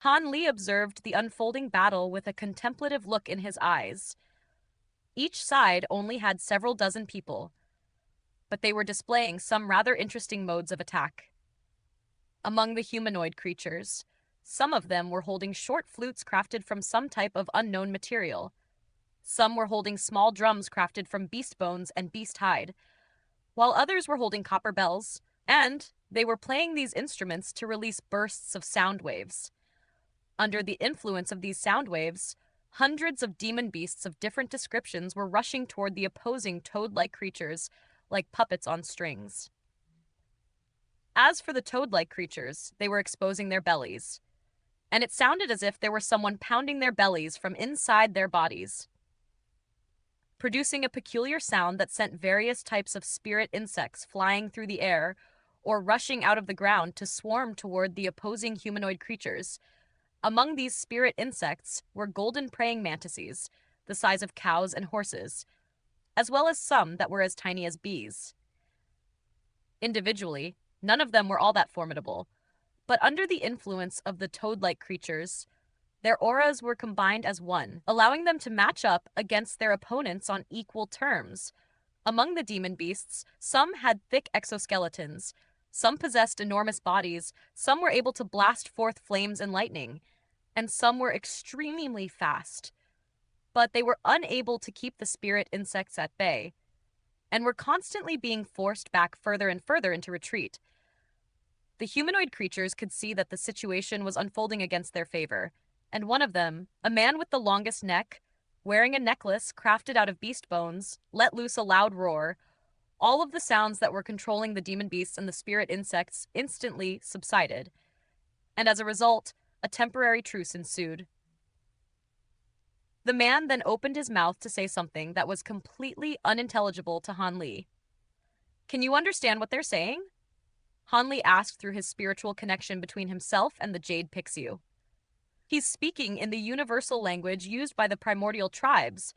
Han Li observed the unfolding battle with a contemplative look in his eyes. Each side only had several dozen people, but they were displaying some rather interesting modes of attack. Among the humanoid creatures, some of them were holding short flutes crafted from some type of unknown material. Some were holding small drums crafted from beast bones and beast hide, while others were holding copper bells, and they were playing these instruments to release bursts of sound waves. Under the influence of these sound waves, hundreds of demon beasts of different descriptions were rushing toward the opposing toad-like creatures, like puppets on strings. As for the toad-like creatures, they were exposing their bellies, and it sounded as if there were someone pounding their bellies from inside their bodies, producing a peculiar sound that sent various types of spirit insects flying through the air or rushing out of the ground to swarm toward the opposing humanoid creatures. Among these spirit insects were golden praying mantises, the size of cows and horses, as well as some that were as tiny as bees. Individually, none of them were all that formidable, but under the influence of the toad-like creatures, their auras were combined as one, allowing them to match up against their opponents on equal terms. Among the demon beasts, some had thick exoskeletons, some possessed enormous bodies, some were able to blast forth flames and lightning, and some were extremely fast. But they were unable to keep the spirit insects at bay, and were constantly being forced back further and further into retreat. The humanoid creatures could see that the situation was unfolding against their favor, and one of them, a man with the longest neck, wearing a necklace crafted out of beast bones, let loose a loud roar. All of the sounds that were controlling the demon beasts and the spirit insects instantly subsided, and as a result, a temporary truce ensued. The man then opened his mouth to say something that was completely unintelligible to Han Li. "Can you understand what they're saying?" Han Li asked through his spiritual connection between himself and the Jade Pixiu. He's speaking in the universal language used by the primordial tribes,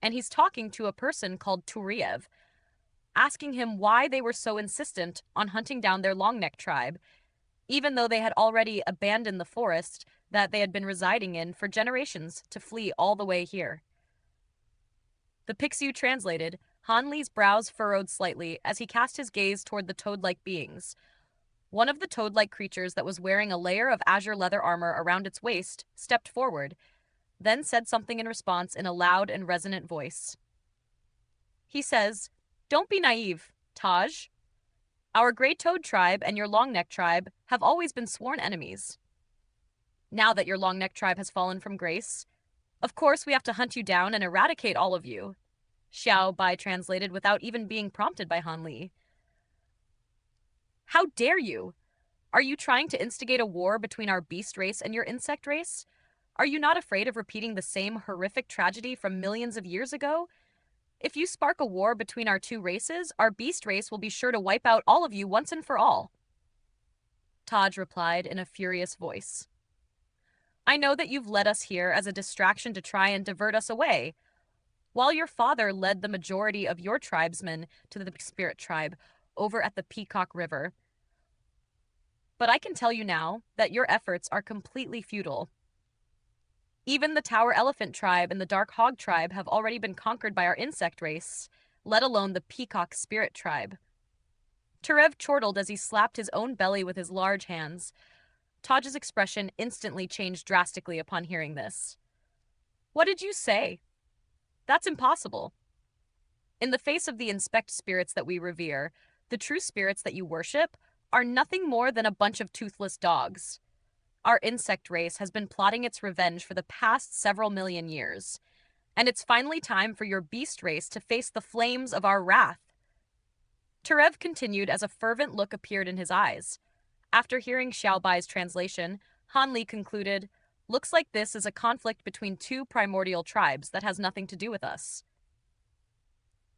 and he's talking to a person called Turiev, asking him why they were so insistent on hunting down their Longneck tribe, even though they had already abandoned the forest that they had been residing in for generations to flee all the way here. The Pixiu translated. Han Li's brows furrowed slightly as he cast his gaze toward the toad-like beings. One of the toad-like creatures that was wearing a layer of azure leather armor around its waist stepped forward, then said something in response in a loud and resonant voice. He says, "Don't be naive, Taj. Our Grey Toad tribe and your Longneck tribe have always been sworn enemies. Now that your Longneck tribe has fallen from grace, of course we have to hunt you down and eradicate all of you," Xiao Bai translated without even being prompted by Han Li. "How dare you? Are you trying to instigate a war between our beast race and your insect race? Are you not afraid of repeating the same horrific tragedy from millions of years ago? If you spark a war between our two races, our beast race will be sure to wipe out all of you once and for all." Taj replied in a furious voice. "I know that you've led us here as a distraction to try and divert us away, while your father led the majority of your tribesmen to the spirit tribe over at the Peacock River. But I can tell you now that your efforts are completely futile. Even the Tower Elephant tribe and the Dark Hog tribe have already been conquered by our insect race, let alone the Peacock Spirit tribe." Turev chortled as he slapped his own belly with his large hands. Taj's expression instantly changed drastically upon hearing this. "What did you say? That's impossible. In the face of the inspect spirits that we revere, the true spirits that you worship are nothing more than a bunch of toothless dogs. Our insect race has been plotting its revenge for the past several million years, and it's finally time for your beast race to face the flames of our wrath." Turev continued as a fervent look appeared in his eyes. After hearing Xiao Bai's translation, Han Li concluded, "Looks like this is a conflict between two primordial tribes that has nothing to do with us."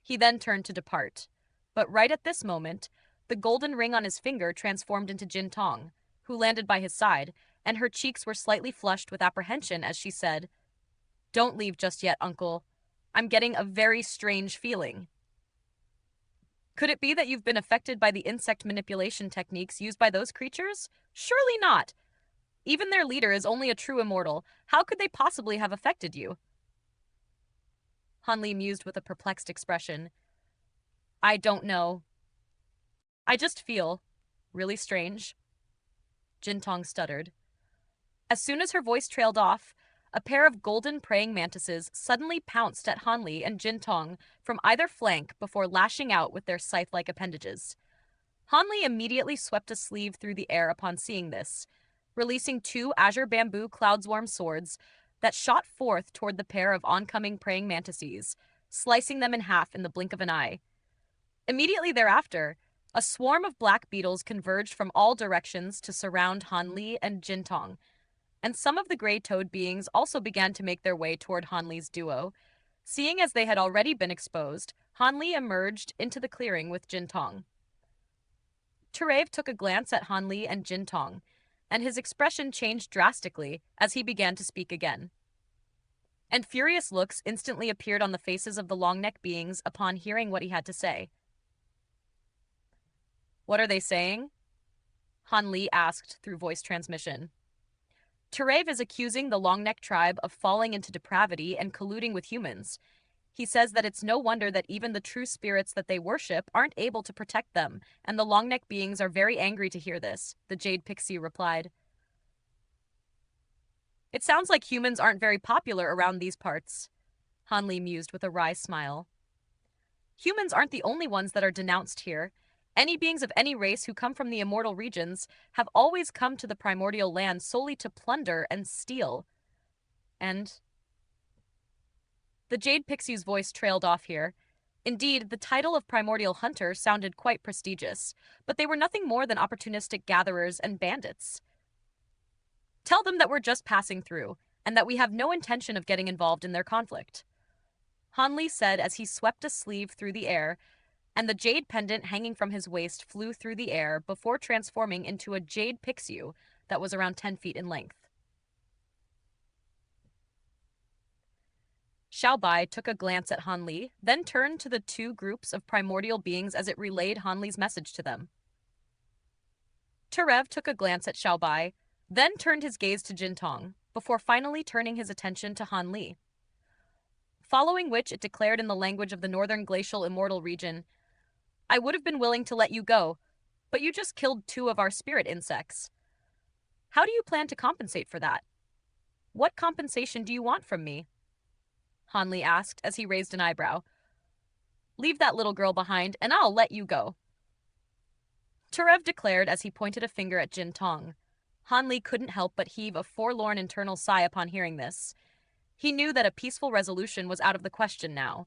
He then turned to depart, but right at this moment, the golden ring on his finger transformed into Jin Tong, who landed by his side, and her cheeks were slightly flushed with apprehension as she said, "Don't leave just yet, uncle. I'm getting a very strange feeling." "Could it be that you've been affected by the insect manipulation techniques used by those creatures? Surely not. Even their leader is only a true immortal. How could they possibly have affected you? Hanli mused with a perplexed expression. I don't know. I just feel really strange. Jintong stuttered. As soon as her voice trailed off, a pair of golden praying mantises suddenly pounced at Hanli and Jintong from either flank before lashing out with their scythe-like appendages. Hanli immediately swept a sleeve through the air upon seeing this, releasing two azure bamboo cloudswarm swords that shot forth toward the pair of oncoming praying mantises, slicing them in half in the blink of an eye. Immediately thereafter, a swarm of black beetles converged from all directions to surround Hanli and Jintong, and some of the gray-toed beings also began to make their way toward Hanli's duo. Seeing as they had already been exposed, Hanli emerged into the clearing with Jintong. Terev took a glance at Hanli and Jintong, and his expression changed drastically as he began to speak again. And furious looks instantly appeared on the faces of the long-neck beings upon hearing what he had to say. What are they saying? Hanli asked through voice transmission. Terev is accusing the long-neck tribe of falling into depravity and colluding with humans. He says that it's no wonder that even the true spirits that they worship aren't able to protect them, and the long-neck beings are very angry to hear this, the Jade Pixie replied. It sounds like humans aren't very popular around these parts, Hanli mused with a wry smile. Humans aren't the only ones that are denounced here. Any beings of any race who come from the immortal regions have always come to the primordial land solely to plunder and steal. And the Jade Pixie's voice trailed off here. Indeed, the title of primordial hunter sounded quite prestigious, but they were nothing more than opportunistic gatherers and bandits. Tell them that we're just passing through, and that we have no intention of getting involved in their conflict, Hanli said as he swept a sleeve through the air, and the jade pendant hanging from his waist flew through the air before transforming into a jade pixie that was around 10 feet in length. Xiaobai took a glance at Hanli, then turned to the two groups of primordial beings as it relayed Hanli's message to them. Terev took a glance at Xiaobai, then turned his gaze to Jintong, before finally turning his attention to Hanli. Following which it declared in the language of the northern glacial immortal region, I would have been willing to let you go, but you just killed 2 of our spirit insects. How do you plan to compensate for that? What compensation do you want from me? Hanli asked as he raised an eyebrow. Leave that little girl behind, and I'll let you go, Terev declared as he pointed a finger at Jintong. Hanli couldn't help but heave a forlorn internal sigh upon hearing this. He knew that a peaceful resolution was out of the question now.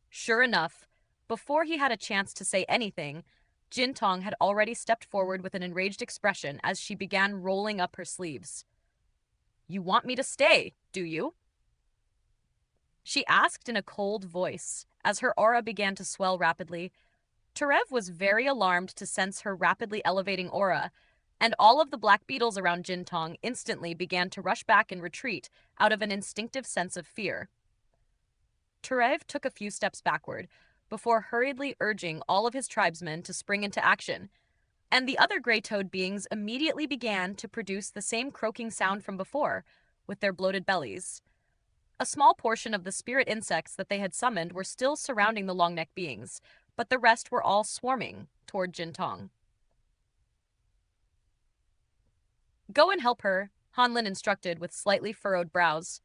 Sure enough, before he had a chance to say anything, Jintong had already stepped forward with an enraged expression as she began rolling up her sleeves. You want me to stay, do you? She asked in a cold voice as her aura began to swell rapidly. Terev was very alarmed to sense her rapidly elevating aura, and all of the black beetles around Jintong instantly began to rush back and retreat out of an instinctive sense of fear. Terev took a few steps backward, before hurriedly urging all of his tribesmen to spring into action, and the other gray-toed beings immediately began to produce the same croaking sound from before, with their bloated bellies. A small portion of the spirit insects that they had summoned were still surrounding the long-neck beings, but the rest were all swarming toward Jintong. Go and help her, Hanlin instructed with slightly furrowed brows.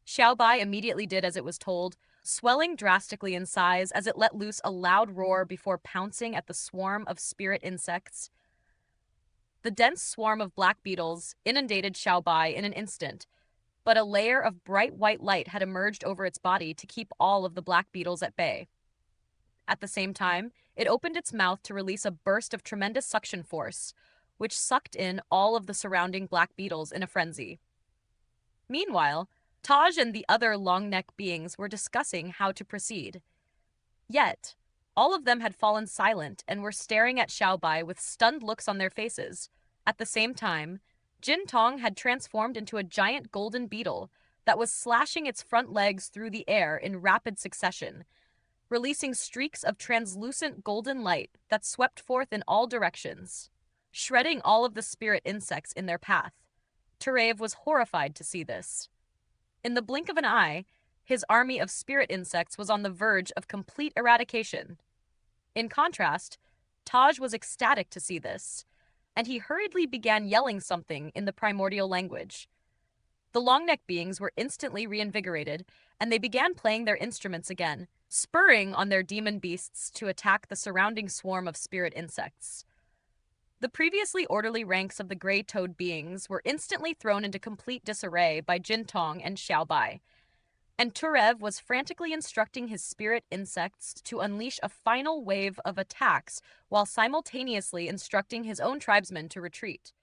Xiaobai immediately did as it was told, swelling drastically in size as it let loose a loud roar before pouncing at the swarm of spirit insects. The dense swarm of black beetles inundated Xiaobai in an instant, but a layer of bright white light had emerged over its body to keep all of the black beetles at bay. At the same time, it opened its mouth to release a burst of tremendous suction force, which sucked in all of the surrounding black beetles in a frenzy. Meanwhile, Taj and the other long-neck beings were discussing how to proceed. Yet, all of them had fallen silent and were staring at Xiaobai with stunned looks on their faces. At the same time, Jintong had transformed into a giant golden beetle that was slashing its front legs through the air in rapid succession, releasing streaks of translucent golden light that swept forth in all directions, shredding all of the spirit insects in their path. Turev was horrified to see this. In the blink of an eye, his army of spirit insects was on the verge of complete eradication. In contrast, Taj was ecstatic to see this, and he hurriedly began yelling something in the primordial language. The long-necked beings were instantly reinvigorated, and they began playing their instruments again, spurring on their demon beasts to attack the surrounding swarm of spirit insects. The previously orderly ranks of the gray-toed beings were instantly thrown into complete disarray by Jintong and Xiaobai, and Turev was frantically instructing his spirit insects to unleash a final wave of attacks while simultaneously instructing his own tribesmen to retreat.